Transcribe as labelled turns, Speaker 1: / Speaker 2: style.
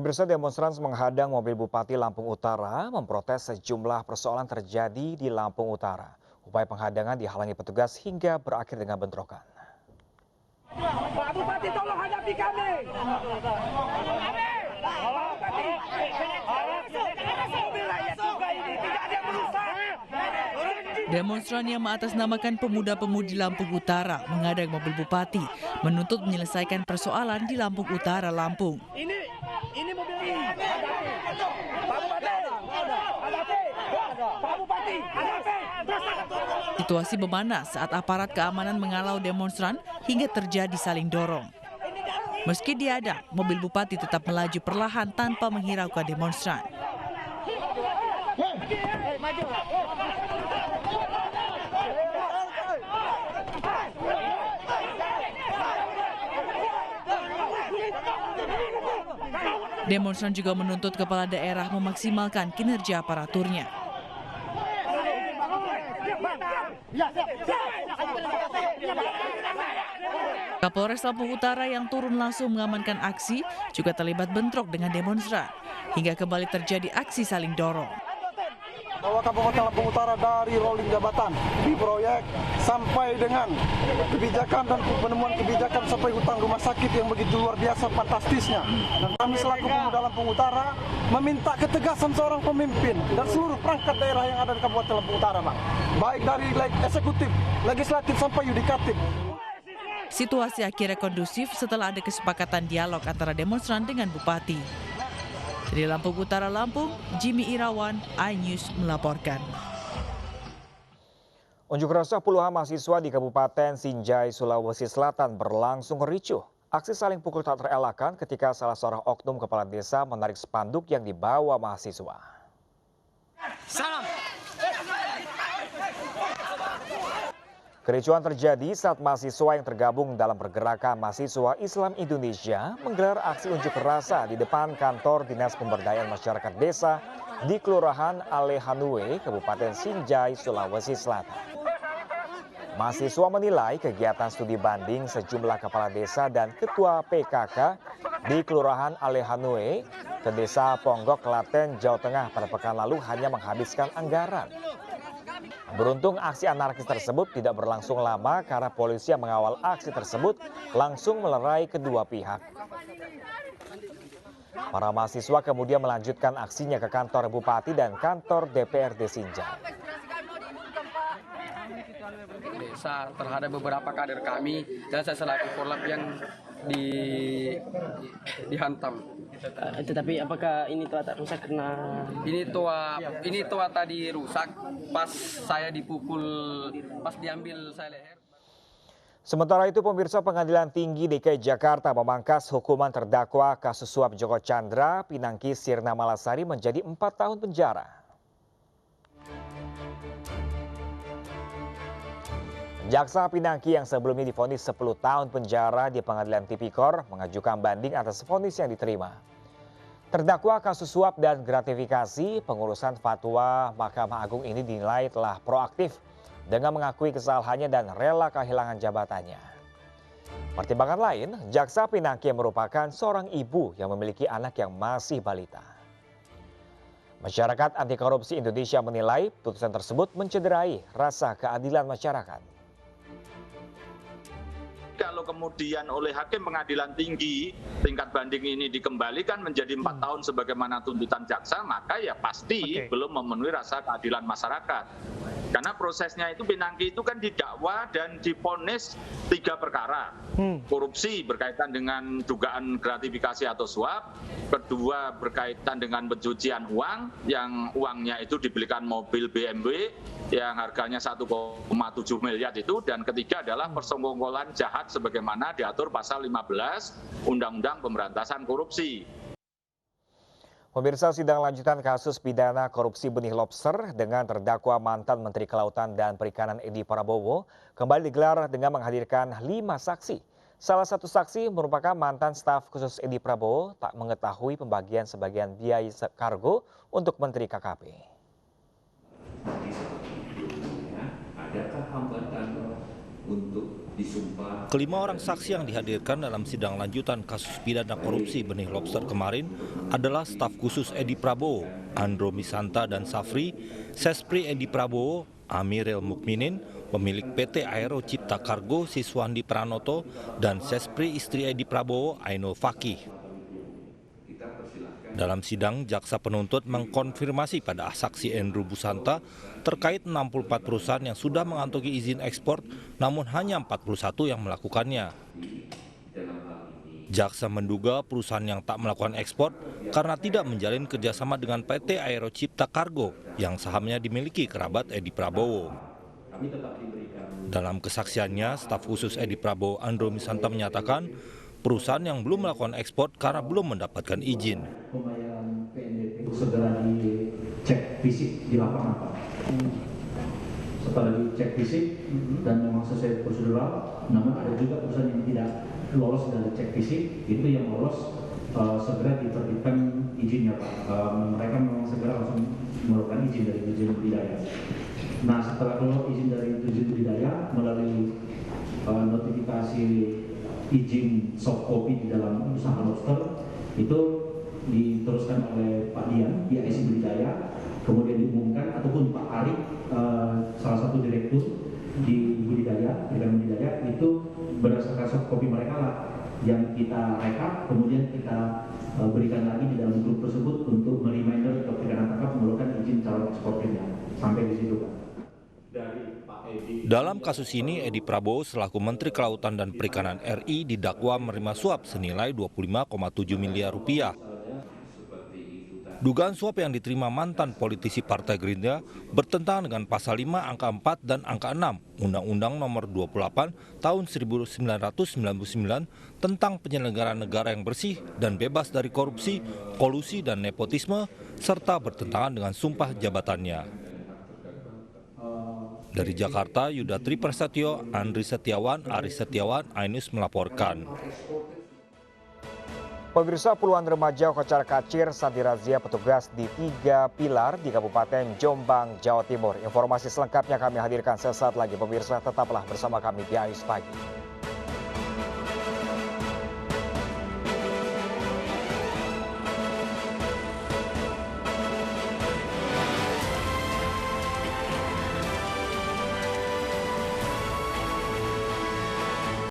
Speaker 1: Pemirsa, demonstran menghadang mobil Bupati Lampung Utara memprotes sejumlah persoalan terjadi di Lampung Utara. Upaya penghadangan dihalangi petugas hingga berakhir dengan bentrokan.
Speaker 2: Pak Bupati, tolong hadapi kami.
Speaker 3: Demonstran yang mengatasnamakan pemuda-pemudi Lampung Utara menghadang mobil Bupati menuntut menyelesaikan persoalan di Lampung Utara, Lampung.
Speaker 2: Ini mobil ini. Pak Bupati, hadapi.
Speaker 3: Situasi memanas saat aparat keamanan mengalau demonstran hingga terjadi saling dorong. Meski dihadang, mobil Bupati tetap melaju perlahan tanpa menghiraukan demonstran. Demonstran juga menuntut kepala daerah memaksimalkan kinerja aparaturnya. Kapolres Lampung Utara yang turun langsung mengamankan aksi juga terlibat bentrok dengan demonstran hingga kembali terjadi aksi saling dorong.
Speaker 4: Bahwa Kabupaten Lampung Utara dari rolling jabatan di proyek sampai dengan kebijakan dan penemuan kebijakan sampai hutang rumah sakit yang begitu luar biasa fantastisnya. Dan kami selaku pemuda Lampung Utara meminta ketegasan seorang pemimpin dan seluruh perangkat daerah yang ada di Kabupaten Lampung Utara, Bang. Baik dari eksekutif, legislatif sampai yudikatif.
Speaker 3: Situasi akhirnya kondusif setelah ada kesepakatan dialog antara demonstran dengan Bupati. Dari Lampung Utara, Lampung, Jimmy Irawan, iNews melaporkan.
Speaker 1: Unjuk rasa puluhan mahasiswa di Kabupaten Sinjai, Sulawesi Selatan berlangsung ricuh. Aksi saling pukul tak terelakkan ketika salah seorang oknum kepala desa menarik spanduk yang dibawa mahasiswa.
Speaker 2: Salam.
Speaker 1: Kericuan terjadi saat mahasiswa yang tergabung dalam pergerakan mahasiswa Islam Indonesia menggelar aksi unjuk rasa di depan kantor Dinas Pemberdayaan Masyarakat Desa di Kelurahan Alehanue, Kabupaten Sinjai, Sulawesi Selatan. Mahasiswa menilai kegiatan studi banding sejumlah kepala desa dan ketua PKK di Kelurahan Alehanue ke Desa Ponggok, Klaten, Jawa Tengah pada pekan lalu hanya menghabiskan anggaran. Beruntung aksi anarkis tersebut tidak berlangsung lama karena polisi yang mengawal aksi tersebut langsung melerai kedua pihak. Para mahasiswa kemudian melanjutkan aksinya ke kantor Bupati dan kantor DPRD Sinjai.
Speaker 5: Desa terhadap beberapa kader kami dan saya selaku korlap yang dihantam.
Speaker 6: Tetapi apakah ini toa tak rusak karena
Speaker 5: ini toa tadi rusak pas saya dipukul, pas diambil saya leher.
Speaker 1: Sementara itu, pemirsa, Pengadilan Tinggi DKI Jakarta memangkas hukuman terdakwa kasus suap Joko Chandra Pinangki Sirna Malasari menjadi 4 tahun penjara. Jaksa Pinangki yang sebelumnya divonis 10 tahun penjara di Pengadilan Tipikor mengajukan banding atas vonis yang diterima. Terdakwa kasus suap dan gratifikasi pengurusan fatwa Mahkamah Agung ini dinilai telah proaktif dengan mengakui kesalahannya dan rela kehilangan jabatannya. Pertimbangan lain, Jaksa Pinangki yang merupakan seorang ibu yang memiliki anak yang masih balita. Masyarakat Anti Korupsi Indonesia menilai putusan tersebut mencederai rasa keadilan masyarakat.
Speaker 7: Kalau kemudian oleh Hakim Pengadilan Tinggi tingkat banding ini dikembalikan menjadi 4 tahun sebagaimana tuntutan jaksa, maka ya pasti belum memenuhi rasa keadilan masyarakat. Karena prosesnya itu Pinangki itu kan didakwa dan divonis 3 perkara. Korupsi berkaitan dengan dugaan gratifikasi atau suap. Kedua berkaitan dengan pencucian uang, yang uangnya itu dibelikan mobil BMW yang harganya 1,7 miliar itu. Dan ketiga adalah persekongkolan jahat sebagaimana diatur pasal 15 Undang-Undang Pemberantasan Korupsi.
Speaker 1: Pemirsa, sidang lanjutan kasus pidana korupsi benih lobster dengan terdakwa mantan Menteri Kelautan dan Perikanan Edi Prabowo kembali digelar dengan menghadirkan 5 saksi. Salah satu saksi merupakan mantan staf khusus Edi Prabowo tak mengetahui pembagian sebagian biaya kargo untuk Menteri KKP.
Speaker 8: Adakah hambatan Kelima orang saksi yang dihadirkan dalam sidang lanjutan kasus pidana korupsi benih lobster kemarin adalah staf khusus Edi Prabowo, Andro Misanta dan Safri, Sespri Edi Prabowo, Amiril Mukminin, pemilik PT Aero Cipta Kargo Siswandi Pranoto, dan Sespri istri Edi Prabowo, Ainul Fakih. Dalam sidang, jaksa penuntut mengkonfirmasi pada saksi Andrew Busanta terkait 64 perusahaan yang sudah mengantongi izin ekspor, namun hanya 41 yang melakukannya. Jaksa menduga perusahaan yang tak melakukan ekspor karena tidak menjalin kerjasama dengan PT Aero Cipta Kargo yang sahamnya dimiliki kerabat Edi Prabowo. Dalam kesaksiannya, staf khusus Edi Prabowo Andro Misanta menyatakan perusahaan yang belum melakukan ekspor karena belum mendapatkan izin.
Speaker 9: Pembayaran PNBP segera dicek fisik di lapangan, Pak. Setelah dicek fisik dan memang sesuai prosedural, namun ada juga perusahaan yang tidak lolos dari cek fisik, itu yang lolos segera diterbitkan izinnya, Pak. Mereka memang segera langsung melakukan izin dari izin budidaya. Nah, setelah keluar izin dari izin budidaya melalui notifikasi izin soft copy di dalam usaha lobster itu diteruskan oleh Pak Dian di IC Budidaya, kemudian diumumkan ataupun Pak Ari salah satu direktur di budidaya itu berdasarkan soft copy mereka lah yang kita rekap, kemudian kita berikan lagi di dalam grup tersebut untuk mereminder ke perikanan tangkap melakukan izin calon ekspornya sampai di situ, Pak.
Speaker 8: Dalam kasus ini, Edi Prabowo selaku Menteri Kelautan dan Perikanan RI didakwa menerima suap senilai 25,7 miliar rupiah. Dugaan suap yang diterima mantan politisi Partai Gerindra bertentangan dengan pasal 5 angka 4 dan angka 6 Undang-Undang Nomor 28 Tahun 1999 tentang penyelenggaraan negara yang bersih dan bebas dari korupsi, kolusi dan nepotisme, serta bertentangan dengan sumpah jabatannya. Dari Jakarta, Yuda Triprasetyo, Andri Setiawan, Aris Setiawan, iNews melaporkan.
Speaker 1: Pemirsa, puluhan remaja kocar-kacir saat dirazia petugas di 3 pilar di Kabupaten Jombang, Jawa Timur. Informasi selengkapnya kami hadirkan sesaat lagi. Pemirsa, tetaplah bersama kami di iNews Pagi.